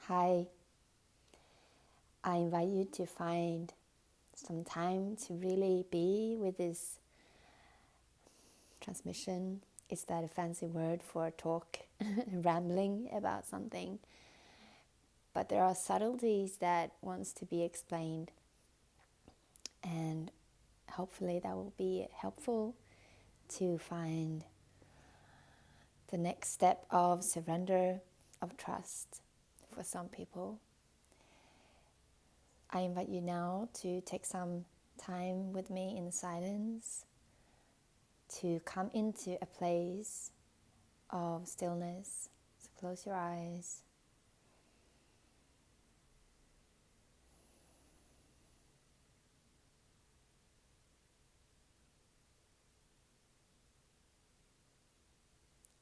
Hi, I invite you to find some time to really be with this transmission. Is that a fancy word for talk, rambling about something? But there are subtleties that wants to be explained, and hopefully that will be helpful to find the next step of surrender, of trust for some people. I invite you now to take some time with me in silence, to come into a place of stillness. So close your eyes.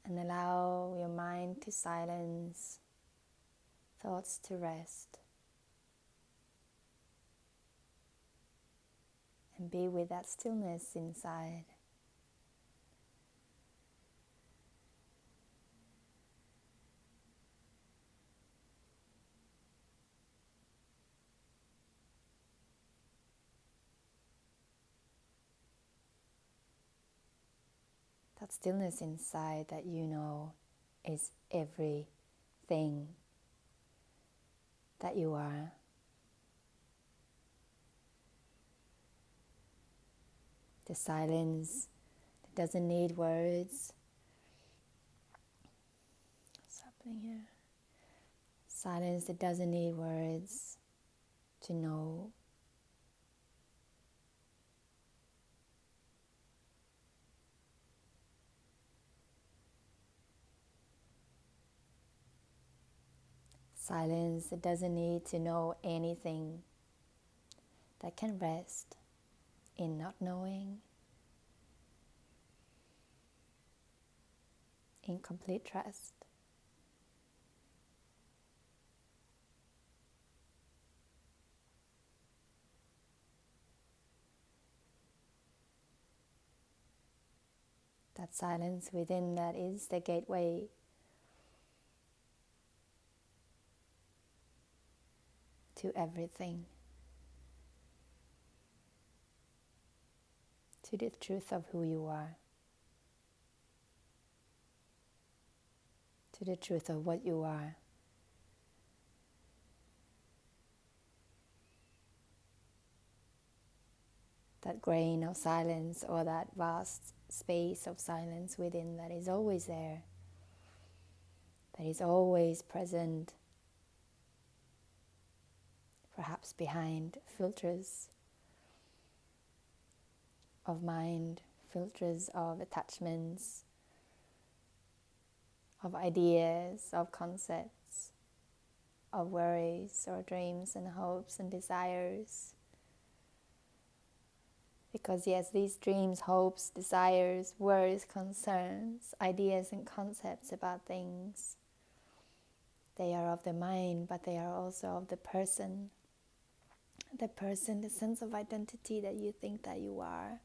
And allow your mind to silence, thoughts to rest. And be with that stillness inside. That stillness inside that you know is everything that you are. The silence that doesn't need words. What's happening here? Silence that doesn't need words to know. Silence that doesn't need to know anything, that can rest in not knowing, in complete trust. That silence within that is the gateway to everything, to the truth of who you are, to the truth of what you are. That grain of silence, or that vast space of silence within that is always there, that is always present, perhaps behind filters of mind, filters of attachments, of ideas, of concepts, of worries or dreams and hopes and desires. Because yes, these dreams, hopes, desires, worries, concerns, ideas and concepts about things, they are of the mind, but they are also of the person, the sense of identity that you think that you are.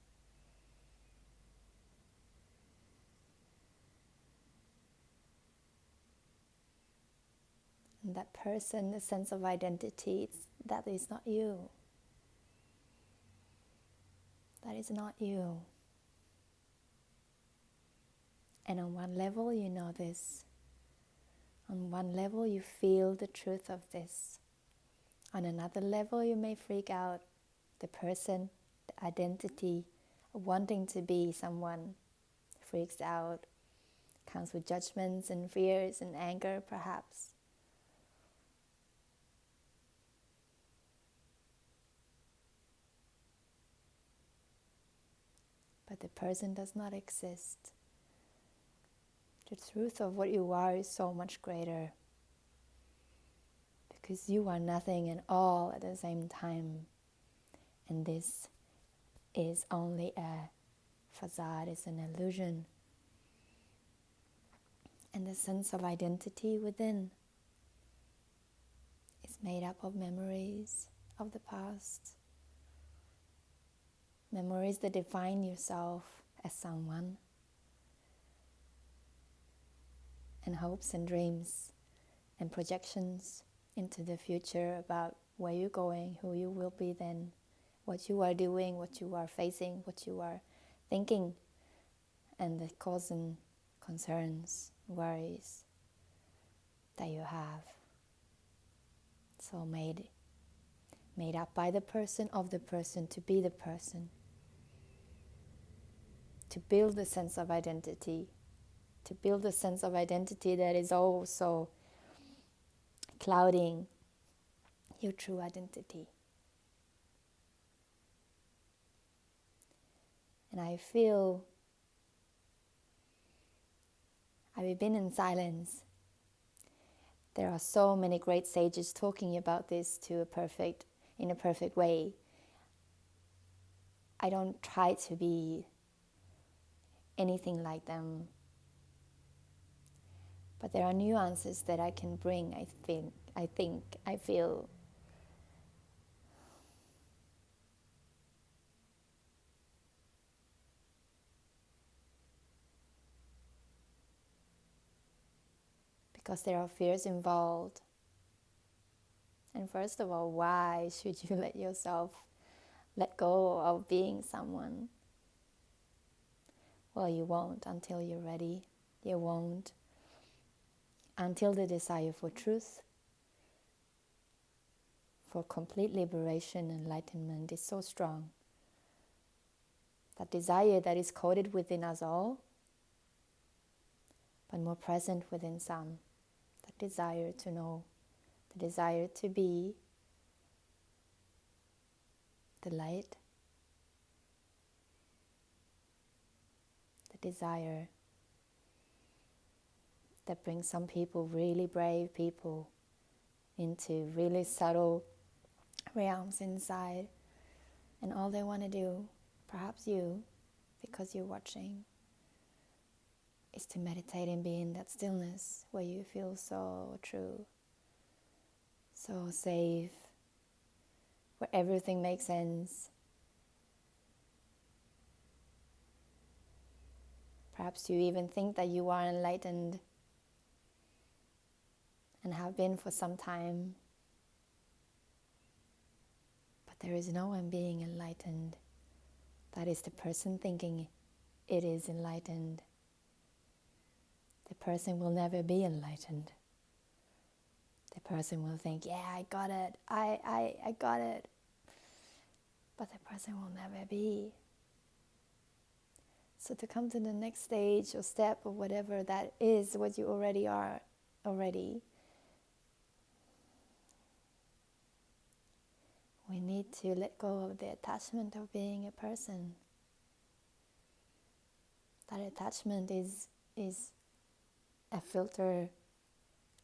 And that person, the sense of identity, that is not you. That is not you. And on one level you know this. On one level you feel the truth of this. On another level you may freak out. The person, the identity, wanting to be someone freaks out, comes with judgments and fears and anger perhaps. But the person does not exist. The truth of what you are is so much greater, because you are nothing and all at the same time. And this is only a facade, it's an illusion. And the sense of identity within is made up of memories of the past. Memories that define yourself as someone. And hopes and dreams and projections into the future about where you're going, who you will be then, what you are doing, what you are facing, what you are thinking, and the cause and concerns, worries that you have. So made up by the person, of the person, to be the person, to build a sense of identity, to build a sense of identity that is also clouding your true identity. And I feel I've been in silence. There are so many great sages talking about this in a perfect way. I don't try to be anything like them, but there are nuances that I can bring. I feel because there are fears involved. And first of all, why should you let yourself let go of being someone? Well, you won't until you're ready. You won't until the desire for truth, for complete liberation and enlightenment is so strong. That desire that is coded within us all, but more present within some. That desire to know, the desire to be the light, the desire that brings some people, really brave people, into really subtle realms inside. And all they want to do, perhaps you, because you're watching, is to meditate and be in that stillness where you feel so true, so safe, where everything makes sense. Perhaps you even think that you are enlightened and have been for some time. But there is no one being enlightened. That is the person thinking it is enlightened. The person will never be enlightened. The person will think, yeah, I got it, I got it. But the person will never be. So to come to the next stage or step or whatever that is, what you already are, we need to let go of the attachment of being a person. That attachment is a filter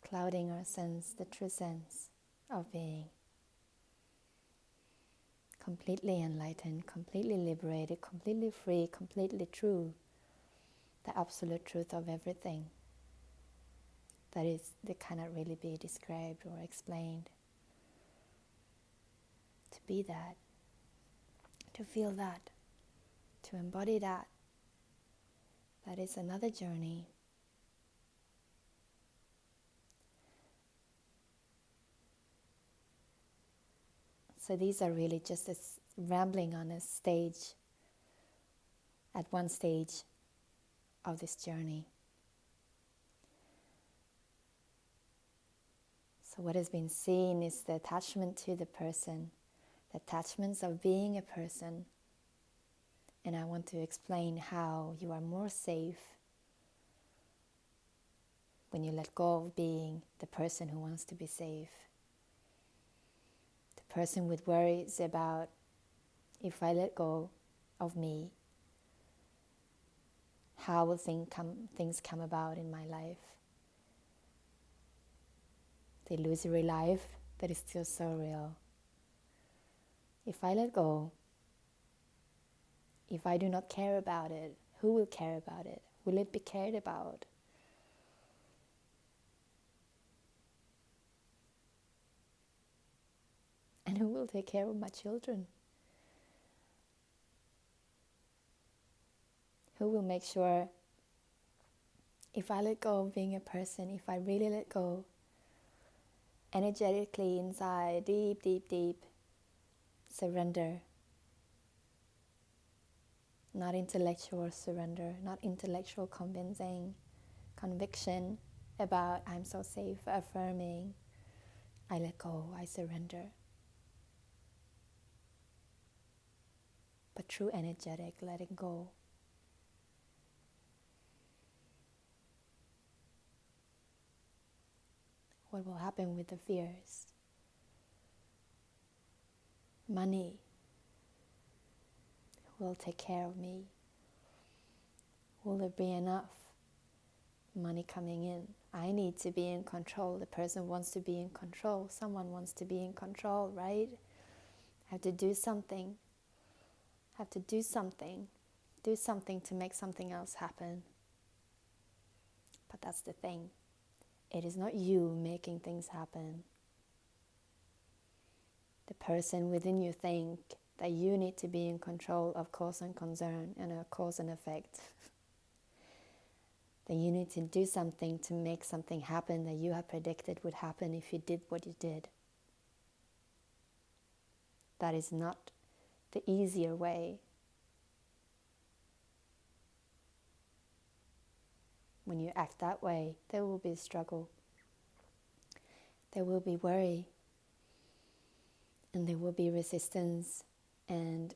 clouding our sense, the true sense of being. Completely enlightened, completely liberated, completely free, completely true. The absolute truth of everything. That cannot really be described or explained. To be that, to feel that, to embody that, that is another journey. So these are really just rambling on a stage, at one stage of this journey. So what has been seen is the attachment to the person, the attachments of being a person. And I want to explain how you are more safe when you let go of being the person who wants to be safe. The person with worries about, if I let go of me, how will things come about in my life? The illusory life that is still so real. If I let go, if I do not care about it, who will care about it? Will it be cared about? And who will take care of my children? Who will make sure, if I let go of being a person, if I really let go, energetically inside, deep, deep, deep, surrender. Not intellectual surrender, not intellectual conviction about I'm so safe, affirming, I let go, I surrender. But true energetic letting go. What will happen with the fears? Money will take care of me. Will there be enough money coming in? I need to be in control. The person wants to be in control. Someone wants to be in control, right? I have to do something. I have to do something. Do something to make something else happen. But that's the thing. It is not you making things happen. The person within you think that you need to be in control of cause and concern and a cause and effect. That you need to do something to make something happen that you have predicted would happen if you did what you did. That is not the easier way. When you act that way, there will be struggle. There will be worry. And there will be resistance and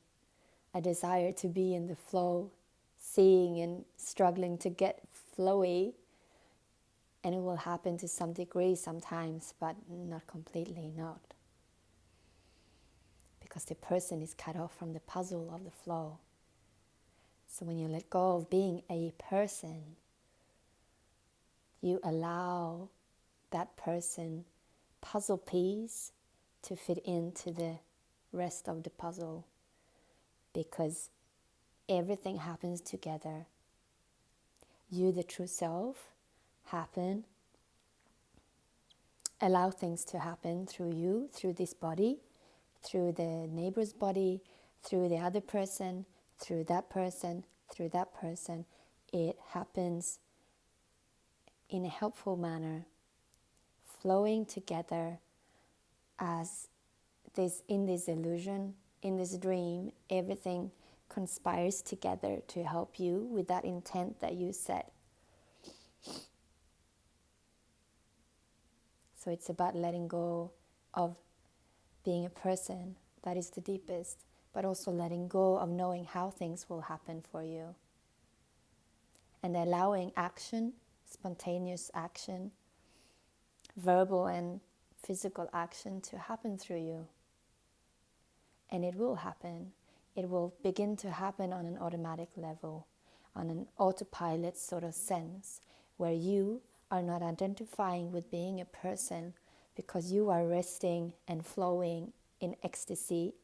a desire to be in the flow, seeing and struggling to get flowy. And it will happen to some degree sometimes, but not completely, not. Because the person is cut off from the puzzle of the flow. So when you let go of being a person, you allow that person puzzle piece to fit into the rest of the puzzle, because everything happens together. You, the true self, allow things to happen through you, through this body, through the neighbor's body, through the other person, through that person, through that person. It happens in a helpful manner, flowing together as this, in this illusion, in this dream, everything conspires together to help you with that intent that you set. So it's about letting go of being a person. That is the deepest. But also letting go of knowing how things will happen for you. And allowing action, spontaneous action, verbal and physical action to happen through you. And it will happen. It will begin to happen on an automatic level, on an autopilot sort of sense, where you are not identifying with being a person because you are resting and flowing in ecstasy.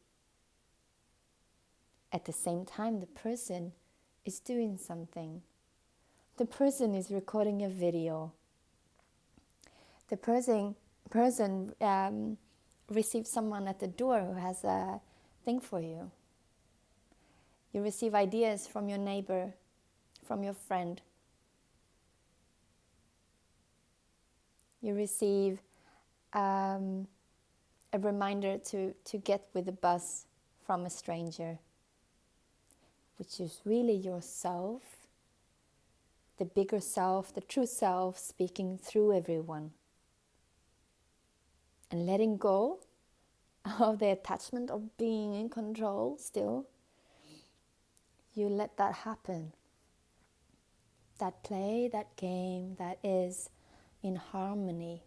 At the same time, the person is doing something. The person is recording a video. The person receives someone at the door who has a thing for you. You receive ideas from your neighbor, from your friend. You receive a reminder to get with the bus from a stranger, which is really yourself, the bigger self, the true self speaking through everyone. And letting go of the attachment of being in control still, you let that happen. That play, that game, that is in harmony.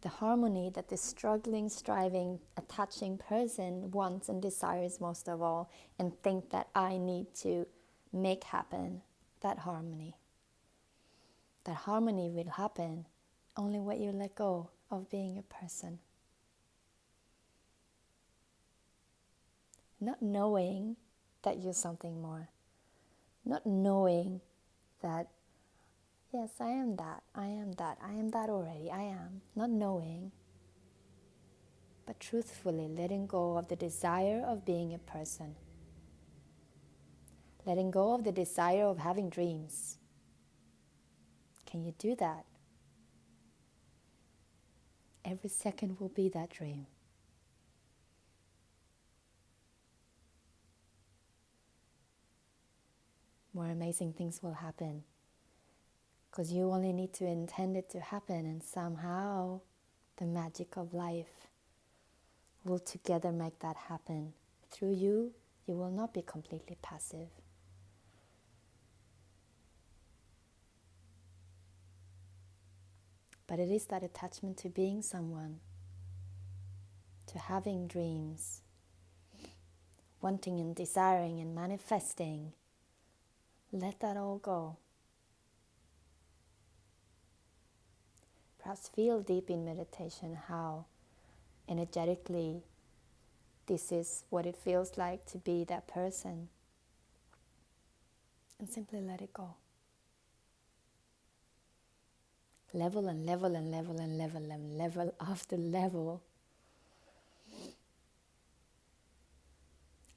The harmony that the struggling, striving, attaching person wants and desires most of all, and think that I need to make happen. That harmony. That harmony will happen only when you let go of being a person. Not knowing that you're something more. Not knowing that, yes, I am that, I am that, I am that already, I am. Not knowing, but truthfully letting go of the desire of being a person. Letting go of the desire of having dreams. Can you do that? every second will be that dream. More amazing things will happen, because you only need to intend it to happen, and somehow the magic of life will together make that happen. Through you, you will not be completely passive. But it is that attachment to being someone, to having dreams, wanting and desiring and manifesting. Let that all go. Perhaps feel deep in meditation how energetically this is what it feels like to be that person. And simply let it go. Level and level and level and level and level after level.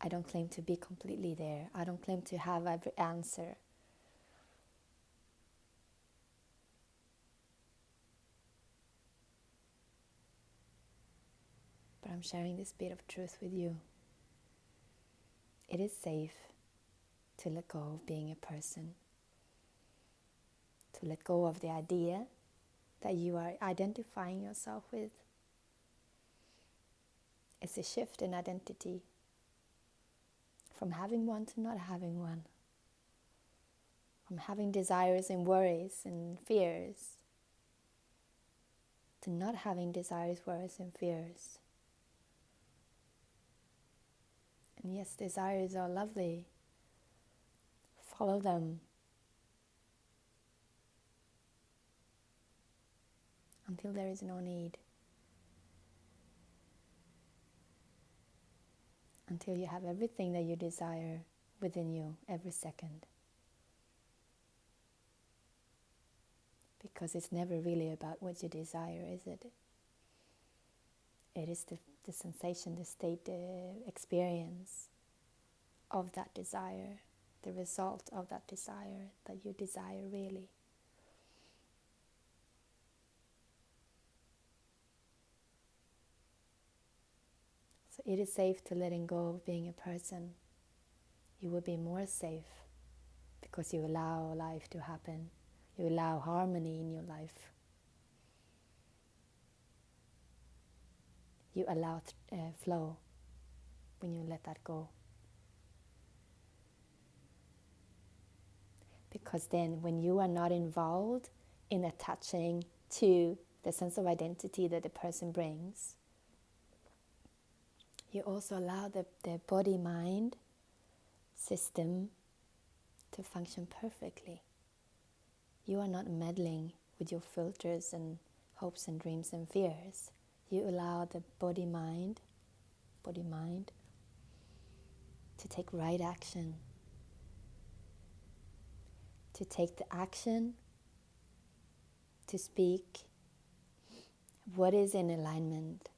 I don't claim to be completely there. I don't claim to have every answer. But I'm sharing this bit of truth with you. It is safe to let go of being a person. To let go of the idea that you are identifying yourself with. It's a shift in identity. From having one to not having one. From having desires and worries and fears to not having desires, worries and fears. And yes, desires are lovely. Follow them until there is no need. Until you have everything that you desire within you every second. Because it's never really about what you desire, is it? It is the sensation, the state, the experience of that desire, the result of that desire that you desire really. So it is safe to letting go of being a person. You will be more safe because you allow life to happen. You allow harmony in your life. You allow flow when you let that go. Because then when you are not involved in attaching to the sense of identity that the person brings, you also allow the body-mind system to function perfectly. You are not meddling with your filters and hopes and dreams and fears. You allow the body-mind to take right action, to take the action, to speak what is in alignment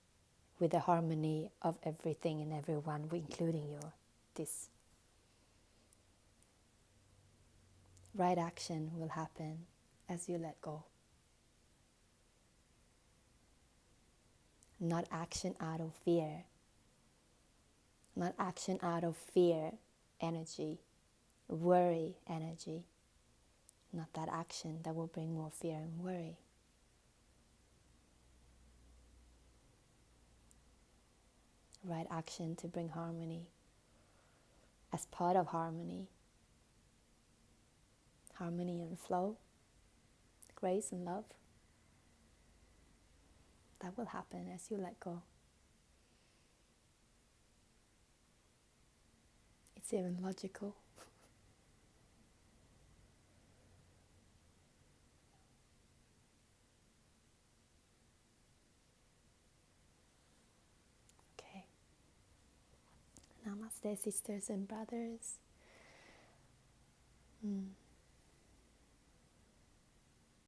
with the harmony of everything and everyone, including this. Right action will happen as you let go. Not action out of fear. Not action out of fear energy, worry energy. Not that action that will bring more fear and worry. Right action to bring harmony. As part of harmony. Harmony and flow. Grace and love. That will happen as you let go. It's even logical. Okay. Namaste, sisters and brothers.